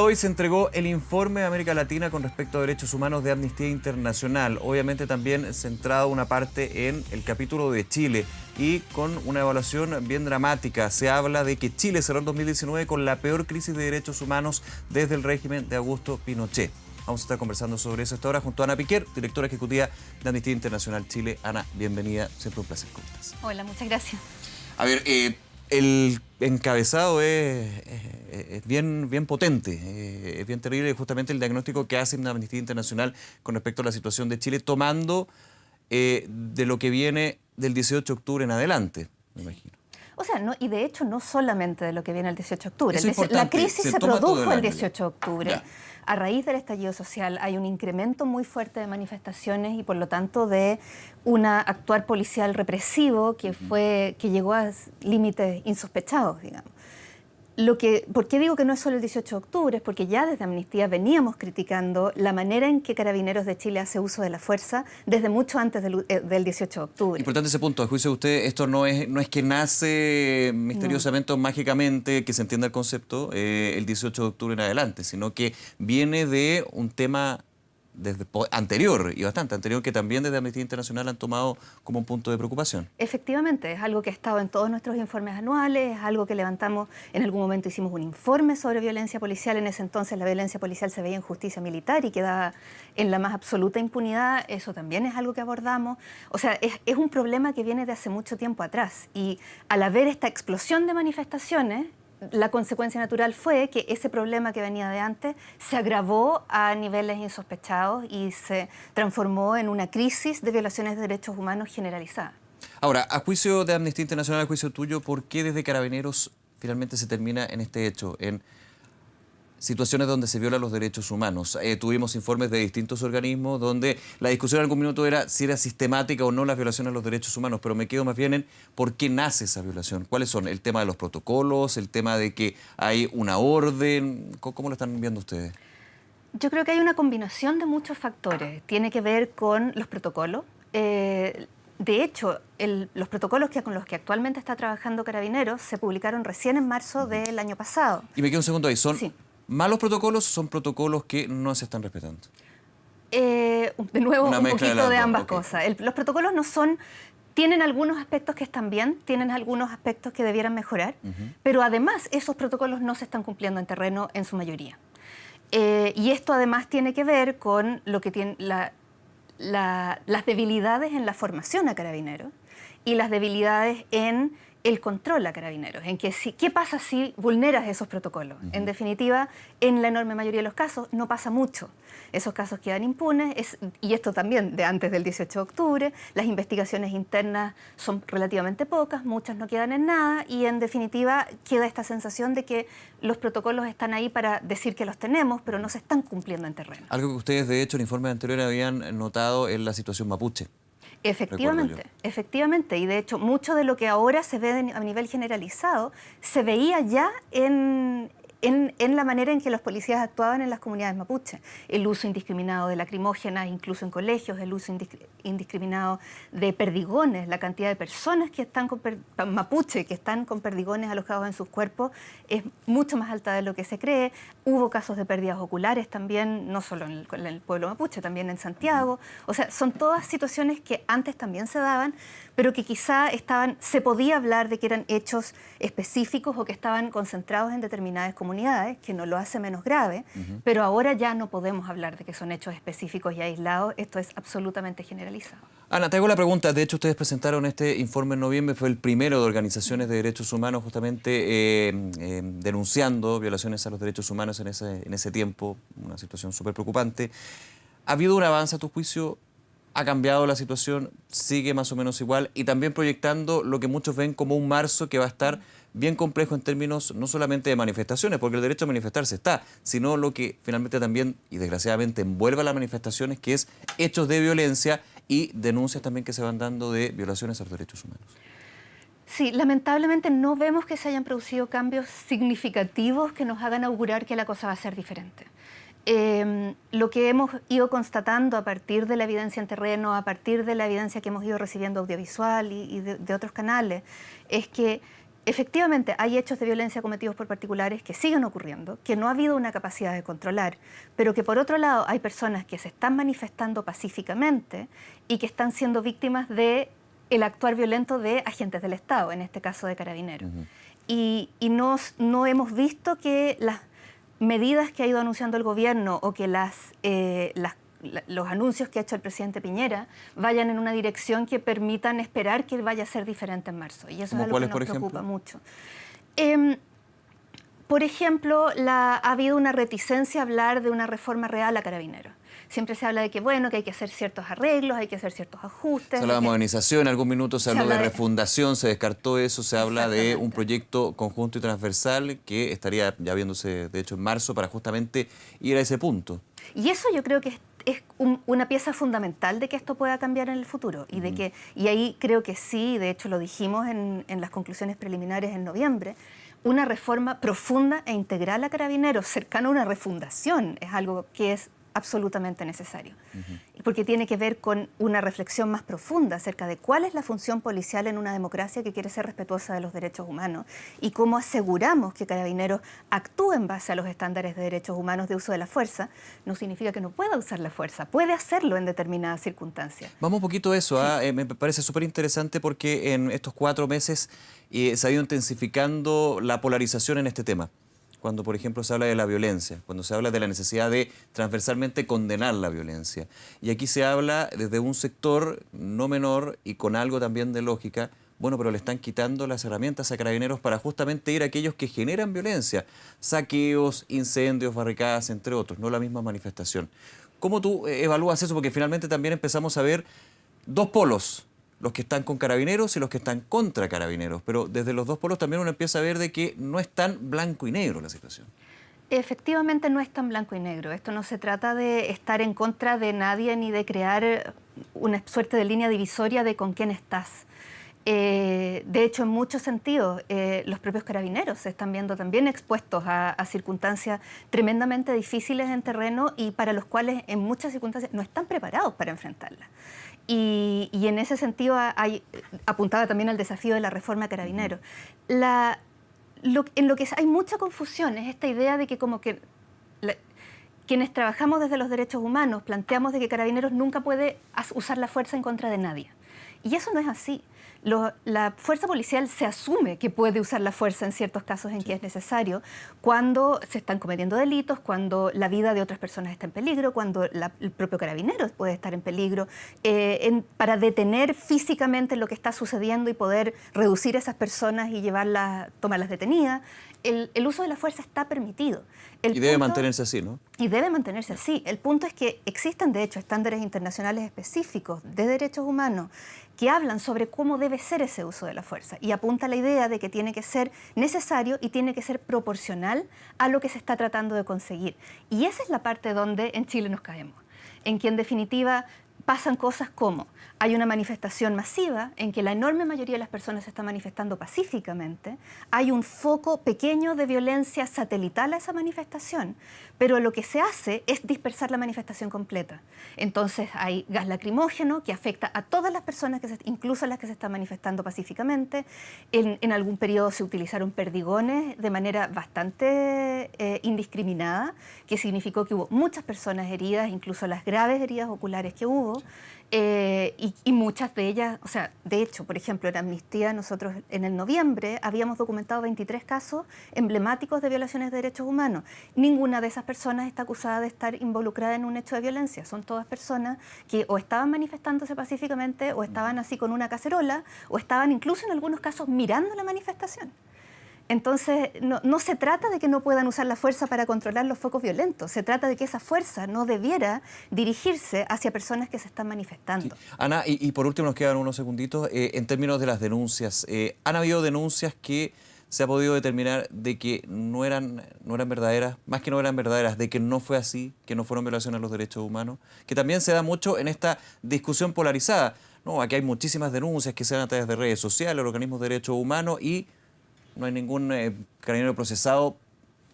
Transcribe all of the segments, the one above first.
Hoy se entregó el informe de América Latina con respecto a derechos humanos de Amnistía Internacional, obviamente también centrado una parte en el capítulo de Chile y con una evaluación bien dramática. Se habla de que Chile cerró el 2019 con la peor crisis de derechos humanos desde el régimen de Augusto Pinochet. Vamos a estar conversando sobre eso esta hora junto a Ana Piquer, directora ejecutiva de Amnistía Internacional Chile. Ana, bienvenida, siempre un placer. ¿Cómo estás? Hola, muchas gracias. A ver, el encabezado es bien potente, es bien terrible, justamente el diagnóstico que hace Amnistía Internacional con respecto a la situación de Chile, tomando de lo que viene del 18 de octubre en adelante, me imagino. O sea, no, y de hecho no solamente de lo que viene el 18 de octubre. Eso es La importante, crisis se se toma todo el produjo el año ya. 18 de octubre. Ya. A raíz del estallido social hay un incremento muy fuerte de manifestaciones y por lo tanto de un actuar policial represivo que llegó a límites insospechados, digamos. ¿Por qué digo que no es solo el 18 de octubre? Es porque ya desde Amnistía veníamos criticando la manera en que Carabineros de Chile hace uso de la fuerza desde mucho antes del 18 de octubre. Importante ese punto. A juicio de usted, esto no es que nace misteriosamente o mágicamente, que se entienda el concepto, el 18 de octubre en adelante, sino que viene de un tema anterior, y bastante anterior, que también desde Amnistía Internacional han tomado como un punto de preocupación. Efectivamente, es algo que ha estado en todos nuestros informes anuales, es algo que levantamos, en algún momento hicimos un informe sobre violencia policial, en ese entonces la violencia policial se veía en justicia militar y quedaba en la más absoluta impunidad, eso también es algo que abordamos. O sea, es un problema que viene de hace mucho tiempo atrás y al haber esta explosión de manifestaciones, la consecuencia natural fue que ese problema que venía de antes se agravó a niveles insospechados y se transformó en una crisis de violaciones de derechos humanos generalizada. Ahora, a juicio de Amnistía Internacional, a juicio tuyo, ¿por qué desde Carabineros finalmente se termina en este hecho, en situaciones donde se violan los derechos humanos? Tuvimos informes de distintos organismos donde la discusión en algún minuto era si era sistemática o no las violaciones a los derechos humanos, pero me quedo más bien en por qué nace esa violación. ¿Cuáles son? ¿El tema de los protocolos? ¿El tema de que hay una orden? ¿Cómo lo están viendo ustedes? Yo creo que hay una combinación de muchos factores. Tiene que ver con los protocolos. De hecho, los protocolos con los que actualmente está trabajando Carabineros se publicaron recién en marzo del año pasado. Y me quedo un segundo ahí. ¿Son Sí. malos protocolos o son protocolos que no se están respetando? De nuevo, Una un mezcla de poquito las de dos, ambas ok. cosas. Los protocolos no son... Tienen algunos aspectos que están bien, tienen algunos aspectos que debieran mejorar, pero además esos protocolos no se están cumpliendo en terreno en su mayoría. Y esto además tiene que ver con lo que tiene las debilidades en la formación a Carabineros y las debilidades en el control a Carabineros, en que ¿qué pasa si vulneras esos protocolos? En definitiva, en la enorme mayoría de los casos no pasa mucho. Esos casos quedan impunes, y esto también de antes del 18 de octubre, las investigaciones internas son relativamente pocas, muchas no quedan en nada, y en definitiva queda esta sensación de que los protocolos están ahí para decir que los tenemos, pero no se están cumpliendo en terreno. Algo que ustedes, de hecho, en informes anteriores habían notado es la situación mapuche. Efectivamente, y de hecho mucho de lo que ahora se ve a nivel generalizado se veía ya en la manera en que los policías actuaban en las comunidades mapuche. El uso indiscriminado de lacrimógenas, incluso en colegios, el uso indiscriminado de perdigones, la cantidad de personas que están mapuche que están con perdigones alojados en sus cuerpos es mucho más alta de lo que se cree. Hubo casos de pérdidas oculares también, no solo en el pueblo mapuche, también en Santiago. O sea, son todas situaciones que antes también se daban, pero que quizá se podía hablar de que eran hechos específicos o que estaban concentrados en determinadas comunidades, que no lo hace menos grave, pero ahora ya no podemos hablar de que son hechos específicos y aislados, esto es absolutamente generalizado. Ana, te hago la pregunta. De hecho, ustedes presentaron este informe en noviembre, fue el primero de organizaciones de derechos humanos justamente denunciando violaciones a los derechos humanos en ese tiempo, una situación súper preocupante. ¿Ha habido un avance a tu juicio? ¿Ha cambiado la situación? ¿Sigue más o menos igual? Y también proyectando lo que muchos ven como un marzo que va a estar bien complejo en términos no solamente de manifestaciones, porque el derecho a manifestarse está, sino lo que finalmente también, y desgraciadamente, envuelve a las manifestaciones, que es hechos de violencia y denuncias también que se van dando de violaciones a los derechos humanos. Sí, lamentablemente no vemos que se hayan producido cambios significativos que nos hagan augurar que la cosa va a ser diferente. Lo que hemos ido constatando a partir de la evidencia en terreno, a partir de la evidencia que hemos ido recibiendo audiovisual y de otros canales, es que efectivamente hay hechos de violencia cometidos por particulares que siguen ocurriendo, que no ha habido una capacidad de controlar, pero que por otro lado hay personas que se están manifestando pacíficamente y que están siendo víctimas de el actuar violento de agentes del Estado, en este caso de carabineros. Y no hemos visto que las medidas que ha ido anunciando el gobierno o que los anuncios que ha hecho el presidente Piñera vayan en una dirección que permitan esperar que vaya a ser diferente en marzo. Y eso es algo que nos preocupa mucho. Por ejemplo, ha habido una reticencia a hablar de una reforma real a Carabineros. Siempre se habla de que, bueno, que hay que hacer ciertos arreglos, hay que hacer ciertos ajustes. Se habla de modernización, en algún minuto se habló de refundación, se descartó eso, se habla de un proyecto conjunto y transversal que estaría ya viéndose, de hecho, en marzo para justamente ir a ese punto. Y eso yo creo que es una pieza fundamental de que esto pueda cambiar en el futuro y ahí creo que sí, de hecho lo dijimos en las conclusiones preliminares en noviembre, una reforma profunda e integral a Carabineros, cercana a una refundación, es algo que es absolutamente necesario. Porque tiene que ver con una reflexión más profunda acerca de cuál es la función policial en una democracia que quiere ser respetuosa de los derechos humanos y cómo aseguramos que Carabineros actúe en base a los estándares de derechos humanos de uso de la fuerza. No significa que no pueda usar la fuerza, puede hacerlo en determinadas circunstancias. Vamos un poquito a eso, sí. Me parece súper interesante porque en estos 4 meses se ha ido intensificando la polarización en este tema. Cuando, por ejemplo, se habla de la violencia, cuando se habla de la necesidad de transversalmente condenar la violencia. Y aquí se habla desde un sector no menor y con algo también de lógica, bueno, pero le están quitando las herramientas a Carabineros para justamente ir a aquellos que generan violencia, saqueos, incendios, barricadas, entre otros, no la misma manifestación. ¿Cómo tú evalúas eso? Porque finalmente también empezamos a ver dos polos, los que están con Carabineros y los que están contra Carabineros. Pero desde los dos polos también uno empieza a ver de que no es tan blanco y negro la situación. Efectivamente no es tan blanco y negro. Esto no se trata de estar en contra de nadie ni de crear una suerte de línea divisoria de con quién estás. De hecho, en muchos sentidos, los propios Carabineros se están viendo también expuestos a circunstancias tremendamente difíciles en terreno y para los cuales en muchas circunstancias no están preparados para enfrentarlas. Y en ese sentido apuntaba también al desafío de la reforma de Carabineros. En lo que hay mucha confusión es esta idea de que como que quienes trabajamos desde los derechos humanos planteamos de que Carabineros nunca puede usar la fuerza en contra de nadie. Y eso no es así. La fuerza policial se asume que puede usar la fuerza en ciertos casos en que es necesario, cuando se están cometiendo delitos, cuando la vida de otras personas está en peligro, cuando el propio carabinero puede estar en peligro, para detener físicamente lo que está sucediendo y poder reducir a esas personas y tomarlas detenidas. El uso de la fuerza está permitido. Y debe mantenerse así, ¿no? Y debe mantenerse así. El punto es que existen, de hecho, estándares internacionales específicos de derechos humanos que hablan sobre cómo debe ser ese uso de la fuerza y apunta a la idea de que tiene que ser necesario y tiene que ser proporcional a lo que se está tratando de conseguir. Y esa es la parte donde en Chile nos caemos, en que en definitiva pasan cosas como hay una manifestación masiva en que la enorme mayoría de las personas se está manifestando pacíficamente, hay un foco pequeño de violencia satelital a esa manifestación, pero lo que se hace es dispersar la manifestación completa. Entonces hay gas lacrimógeno que afecta a todas las personas, incluso a las que se están manifestando pacíficamente. En algún periodo se utilizaron perdigones de manera bastante indiscriminada, que significó que hubo muchas personas heridas, incluso las graves heridas oculares que hubo. Y muchas de ellas, o sea, de hecho, por ejemplo, en Amnistía nosotros en el noviembre habíamos documentado 23 casos emblemáticos de violaciones de derechos humanos. Ninguna de esas personas está acusada de estar involucrada en un hecho de violencia. Son todas personas que o estaban manifestándose pacíficamente o estaban así con una cacerola o estaban incluso en algunos casos mirando la manifestación. Entonces, no se trata de que no puedan usar la fuerza para controlar los focos violentos, se trata de que esa fuerza no debiera dirigirse hacia personas que se están manifestando. Sí. Ana, y por último nos quedan unos segunditos, en términos de las denuncias, ¿han habido denuncias que se ha podido determinar de que no eran verdaderas, más que no eran verdaderas, de que no fue así, que no fueron violaciones a los derechos humanos? Que también se da mucho en esta discusión polarizada. No, aquí hay muchísimas denuncias que se dan a través de redes sociales, organismos de derechos humanos y no hay ningún carabinero procesado,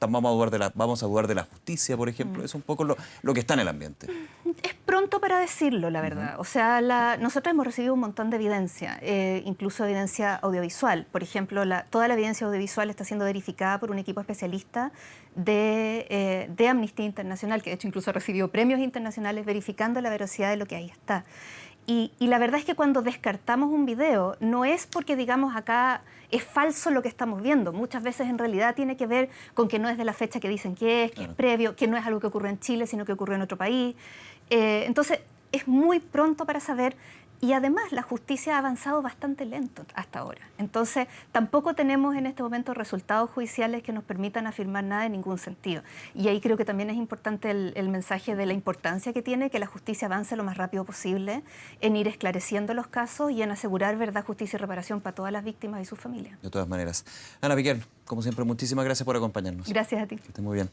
vamos a dudar de la justicia, por ejemplo. Es un poco lo que está en el ambiente. Es pronto para decirlo, la verdad. O sea, nosotros hemos recibido un montón de evidencia, incluso evidencia audiovisual. Por ejemplo, toda la evidencia audiovisual está siendo verificada por un equipo especialista de Amnistía Internacional, que de hecho incluso ha recibido premios internacionales verificando la veracidad de lo que ahí está. Y la verdad es que cuando descartamos un video, no es porque digamos acá es falso lo que estamos viendo. Muchas veces en realidad tiene que ver con que no es de la fecha que dicen que es previo, que no es algo que ocurre en Chile, sino que ocurre en otro país. Entonces, es muy pronto para saber. Y además la justicia ha avanzado bastante lento hasta ahora. Entonces tampoco tenemos en este momento resultados judiciales que nos permitan afirmar nada en ningún sentido. Y ahí creo que también es importante el mensaje de la importancia que tiene que la justicia avance lo más rápido posible en ir esclareciendo los casos y en asegurar verdad, justicia y reparación para todas las víctimas y sus familias. De todas maneras. Ana Piquer, como siempre, muchísimas gracias por acompañarnos. Gracias a ti. Que esté muy bien.